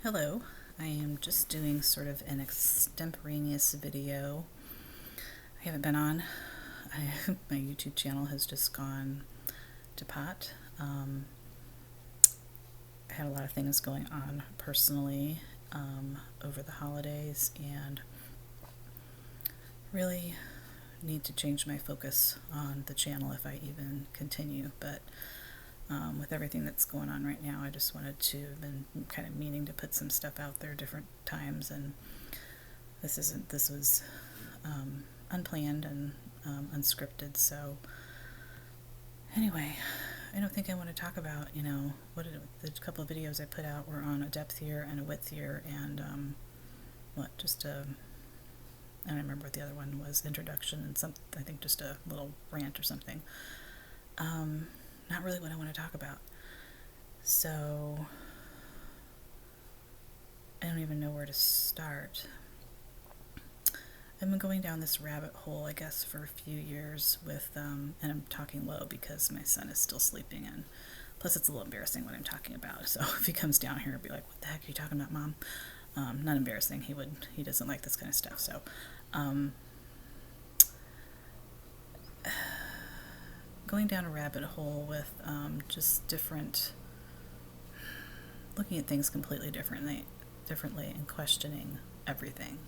Hello, I am just doing sort of an extemporaneous video. I haven't been on. My YouTube channel has just gone to pot. I had a lot of things going on personally over the holidays and really need to change my focus on the channel if I even continue, but with everything that's going on right now, I just wanted to have been kind of meaning to put some stuff out there different times, and this was unplanned and unscripted. So anyway, I don't think I want to talk about, the couple of videos I put out were on a depth year and a width year, and I don't remember what the other one was, introduction and I think just a little rant or something. Not really what I want to talk about. So I don't even know where to start. I've been going down this rabbit hole, I guess, for a few years with, and I'm talking low because my son is still sleeping, and plus it's a little embarrassing what I'm talking about. So if he comes down here, I'll be like, "What the heck are you talking about, Mom?" Not embarrassing. He doesn't like this kind of stuff. So, going down a rabbit hole with just looking at things completely differently, and questioning everything.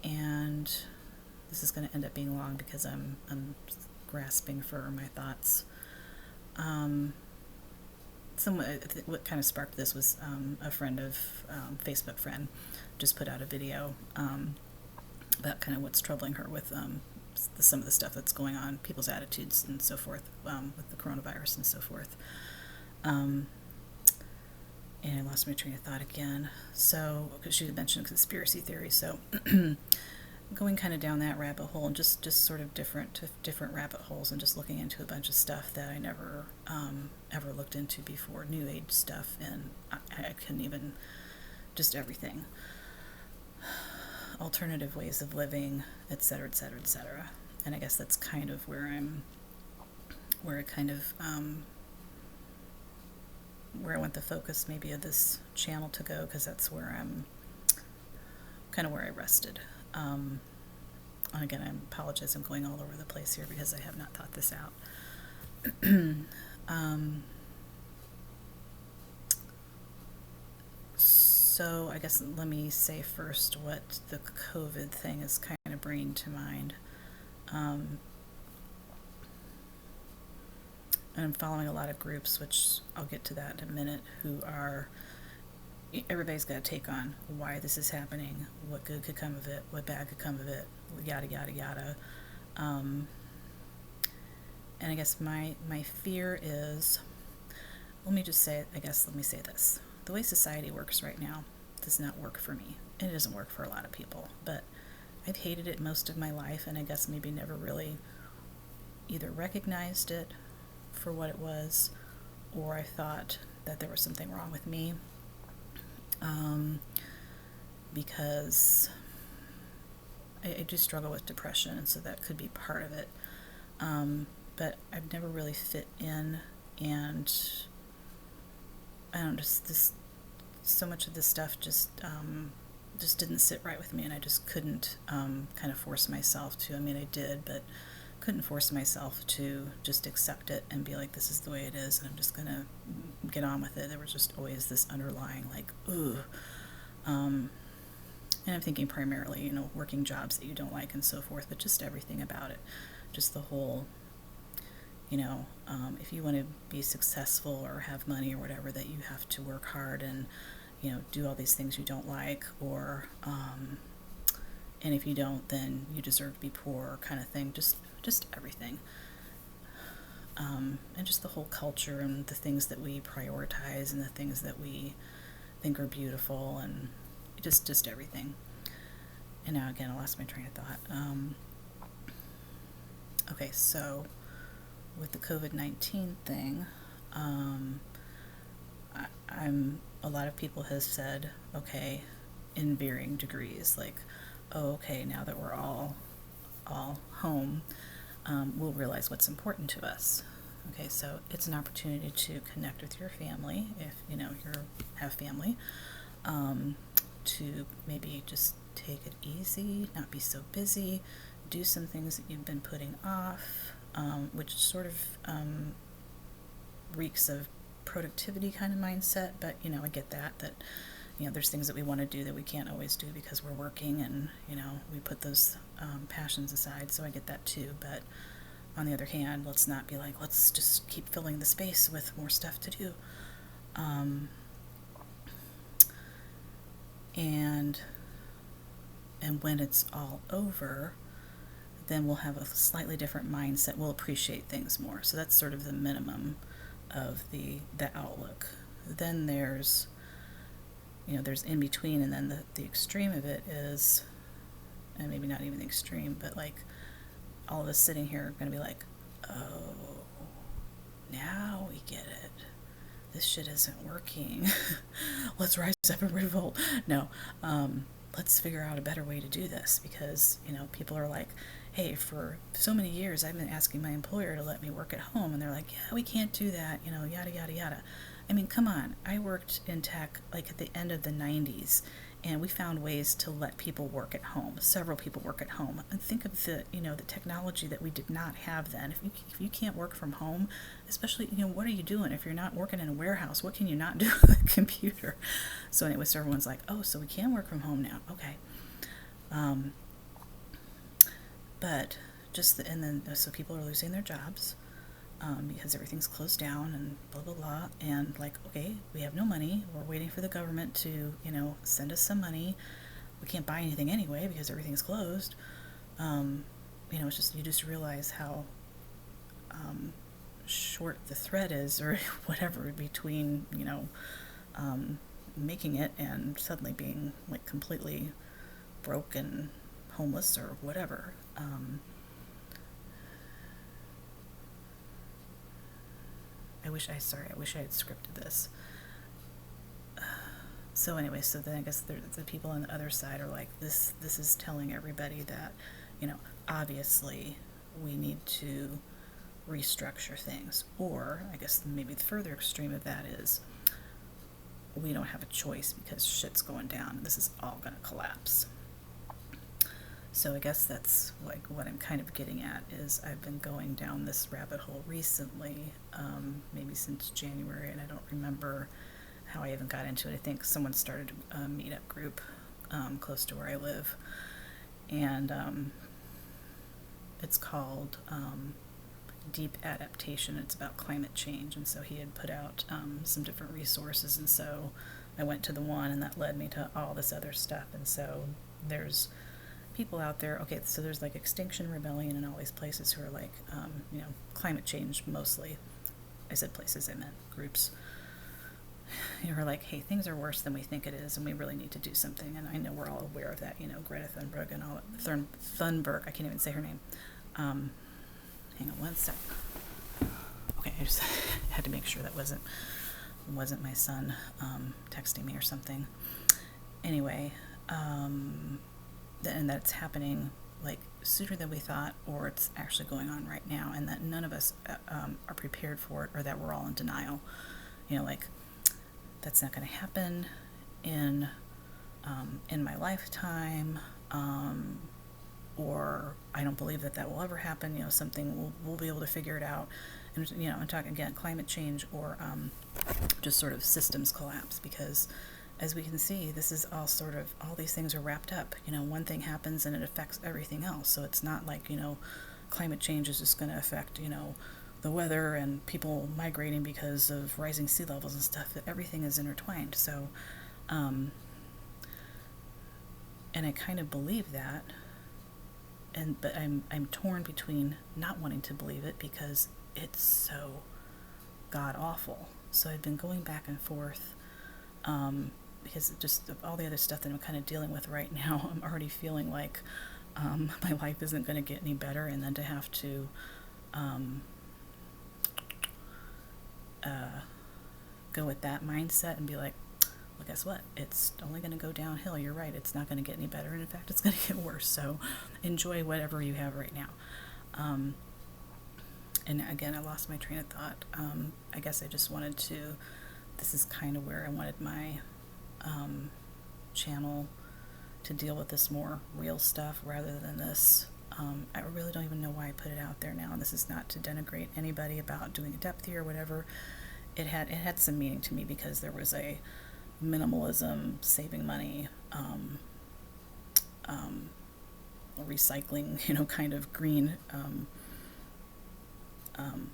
And this is going to end up being long because I'm grasping for my thoughts. What kind of sparked this was a Facebook friend just put out a video about kind of what's troubling her with some of the stuff that's going on, people's attitudes and so forth, with the coronavirus and so forth. And I lost my train of thought again. So, because she had mentioned conspiracy theories, so going kind of down that rabbit hole, and just sort of different rabbit holes, and just looking into a bunch of stuff that I never ever looked into before, New Age stuff, and I couldn't even, just everything. Alternative ways of living, etc., etc., etc. And I guess that's kind of where I want the focus maybe of this channel to go, because that's where I'm kind of where I rested. Again, I apologize, I'm going all over the place here because I have not thought this out. So I guess let me say first what the COVID thing is kind of bringing to mind. And I'm following a lot of groups, which I'll get to that in a minute, everybody's got a take on why this is happening, what good could come of it, what bad could come of it, yada, yada, yada. And I guess my fear is, let me say this. The way society works right now does not work for me. It doesn't work for a lot of people, but I've hated it most of my life, and I guess maybe never really either recognized it for what it was, or I thought that there was something wrong with me, because I do struggle with depression, and so that could be part of it. But I've never really fit in, and I don't know, just so much of this stuff just didn't sit right with me, and I just couldn't kind of force myself to. I mean, I did, but couldn't force myself to just accept it and be like, this is the way it is, and I'm just gonna get on with it. There was just always this underlying, like, ooh. And I'm thinking primarily, working jobs that you don't like and so forth, but just everything about it. Just the whole, if you want to be successful or have money or whatever, that you have to work hard and, do all these things you don't like, or, and if you don't, then you deserve to be poor, kind of thing. Just everything. And just the whole culture and the things that we prioritize and the things that we think are beautiful, and just everything. And now again, I lost my train of thought. Okay, so with the COVID-19 thing, a lot of people have said, okay, in varying degrees, like, oh, okay, now that we're all home, we'll realize what's important to us. Okay, so it's an opportunity to connect with your family if you have family, to maybe just take it easy, not be so busy, do some things that you've been putting off, which sort of reeks of productivity kind of mindset. But I get that there's things that we want to do that we can't always do because we're working, and we put those passions aside. So I get that too. But on the other hand, let's not be like, let's just keep filling the space with more stuff to do. And when it's all over, then we'll have a slightly different mindset. We'll appreciate things more. So that's sort of the minimum of the outlook. Then there's in between, and then the extreme of it is, and maybe not even the extreme, but like all of us sitting here are going to be like, oh, now we get it. This shit isn't working. Let's rise up and revolt. No, let's figure out a better way to do this, because people are like, hey, for so many years I've been asking my employer to let me work at home, and they're like, yeah, we can't do that, yada yada yada. I mean, come on. I worked in tech like at the end of the 90s, and we found ways to let people work at home. Several people work at home. And think of the technology that we did not have then. If you can't work from home, especially, what are you doing? If you're not working in a warehouse, what can you not do with a computer? So anyway, so everyone's like, oh, so we can work from home now. Okay. But so people are losing their jobs. Because everything's closed down and blah, blah, blah. And like, okay, we have no money. We're waiting for the government to, send us some money. We can't buy anything anyway because everything's closed. It's just, you just realize how short the thread is, or whatever, between, making it and suddenly being like completely broke and homeless or whatever. I wish I had scripted this. So anyway, so then I guess the people on the other side are like, this is telling everybody that, obviously we need to restructure things. Or I guess maybe the further extreme of that is, we don't have a choice because shit's going down. This is all going to collapse. So I guess that's like what I'm kind of getting at is I've been going down this rabbit hole recently, maybe since January, and I don't remember how I even got into it. I think someone started a meetup group close to where I live, and it's called Deep Adaptation. It's about climate change, and so he had put out some different resources, and so I went to the one, and that led me to all this other stuff. And so there's people out there, okay, so there's like Extinction Rebellion and all these places who are like, climate change mostly. I said places, I meant groups. Who are like, hey, things are worse than we think it is, and we really need to do something. And I know we're all aware of that, Greta Thunberg and all that. Thunberg, I can't even say her name. Hang on one sec. Okay, I just had to make sure that wasn't my son texting me or something. Anyway, and that's happening like sooner than we thought, or it's actually going on right now, and that none of us are prepared for it, or that we're all in denial. Like, that's not going to happen in my lifetime, or I don't believe that will ever happen. Something we'll be able to figure it out. And I'm talking again climate change, or just sort of systems collapse, because as we can see, this is all these things are wrapped up. One thing happens and it affects everything else. So it's not like, climate change is just going to affect, the weather and people migrating because of rising sea levels and stuff. Everything is intertwined. So, and I kind of believe that. But I'm torn between not wanting to believe it because it's so god awful. So I've been going back and forth, because just of all the other stuff that I'm kind of dealing with right now, I'm already feeling like my life isn't going to get any better, and then to have to go with that mindset and be like, well, guess what? It's only going to go downhill. You're right. It's not going to get any better. And in fact, it's going to get worse. So enjoy whatever you have right now. and again, I lost my train of thought. I guess I just wanted to, this is kind of where I wanted my channel to deal with this more real stuff rather than this. I really don't even know why I put it out there now, and this is not to denigrate anybody about doing a depthy or whatever. It had some meaning to me because there was a minimalism, saving money, recycling, kind of green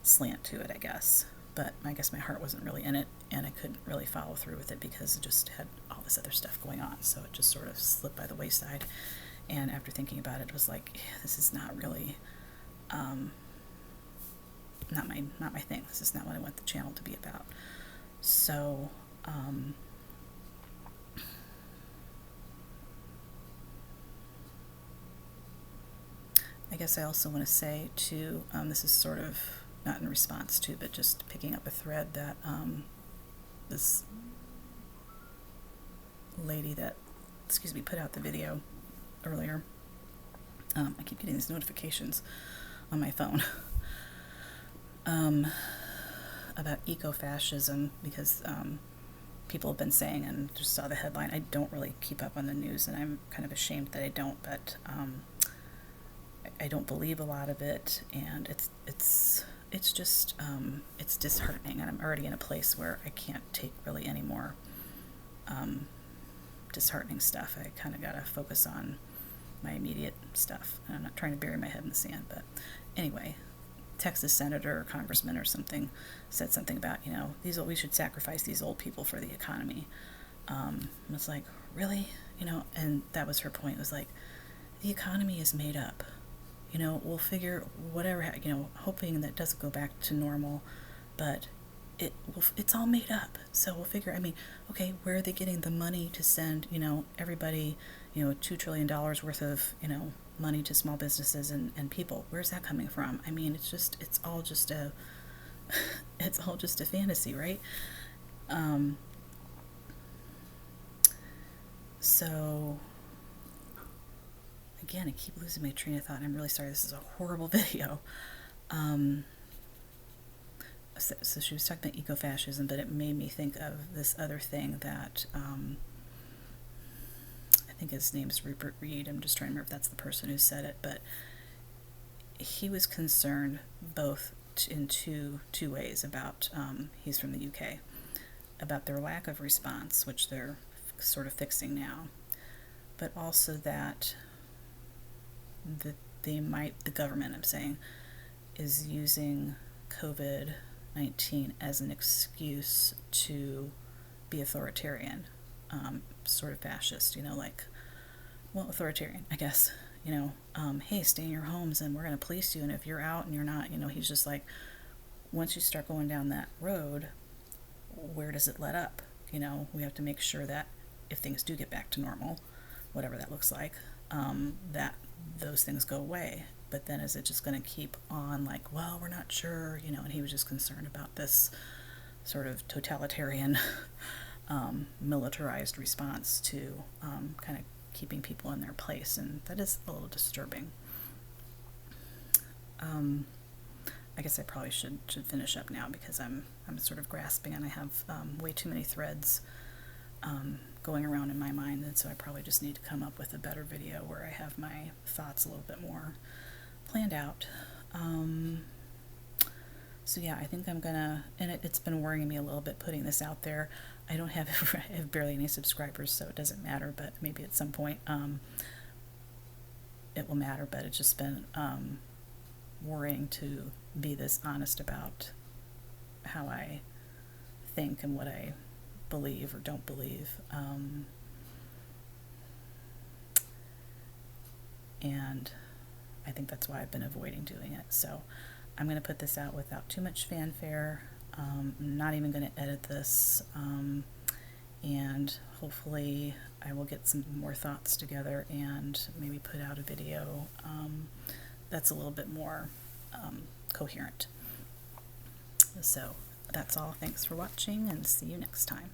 slant to it, I guess. But I guess my heart wasn't really in it, and I couldn't really follow through with it because it just had all this other stuff going on. So it just sort of slipped by the wayside. And after thinking about it, it was like, this is not really, not my thing. This is not what I want the channel to be about. So, I guess I also want to say too, this is sort of not in response to, but just picking up a thread that this lady that, put out the video earlier. I keep getting these notifications on my phone about eco-fascism because people have been saying, and just saw the headline. I don't really keep up on the news, and I'm kind of ashamed that I don't, but I don't believe a lot of it, and it's just it's disheartening, and I'm already in a place where I can't take really any more disheartening stuff. I kind of got to focus on my immediate stuff, and I'm not trying to bury my head in the sand, but anyway, Texas senator or congressman or something said something about, we should sacrifice these old people for the economy. And it's like, really? And that was her point. It was like, the economy is made up. We'll figure whatever, hoping that it doesn't go back to normal, but it's all made up. So we'll figure, okay, where are they getting the money to send, everybody, $2 trillion worth of, money to small businesses and people? Where's that coming from? It's all just a fantasy, right? So again, I keep losing my train of thought, and I'm really sorry. This is a horrible video. So she was talking about ecofascism, but it made me think of this other thing that I think his name is Rupert Reed. I'm just trying to remember if that's the person who said it, but he was concerned both in two ways about, he's from the UK, about their lack of response, which they're sort of fixing now, but also that the government, I'm saying, is using COVID-19 as an excuse to be authoritarian, sort of fascist, authoritarian, I guess, hey, stay in your homes and we're going to police you, and if you're out and you're not, he's just like, once you start going down that road, where does it let up? We have to make sure that if things do get back to normal, whatever that looks like, that those things go away. But then is it just going to keep on like, well, we're not sure, and he was just concerned about this sort of totalitarian militarized response to kind of keeping people in their place, and that is a little disturbing. I guess I probably should finish up now because I'm sort of grasping, and I have way too many threads going around in my mind, and so I probably just need to come up with a better video where I have my thoughts a little bit more planned out. So yeah, I think I'm gonna, and it's been worrying me a little bit putting this out there. I have barely any subscribers, so it doesn't matter, but maybe at some point it will matter. But it's just been worrying to be this honest about how I think and what I believe or don't believe, and I think that's why I've been avoiding doing it. So I'm going to put this out without too much fanfare. I'm not even going to edit this, and hopefully I will get some more thoughts together and maybe put out a video that's a little bit more coherent. So that's all. Thanks for watching, and see you next time.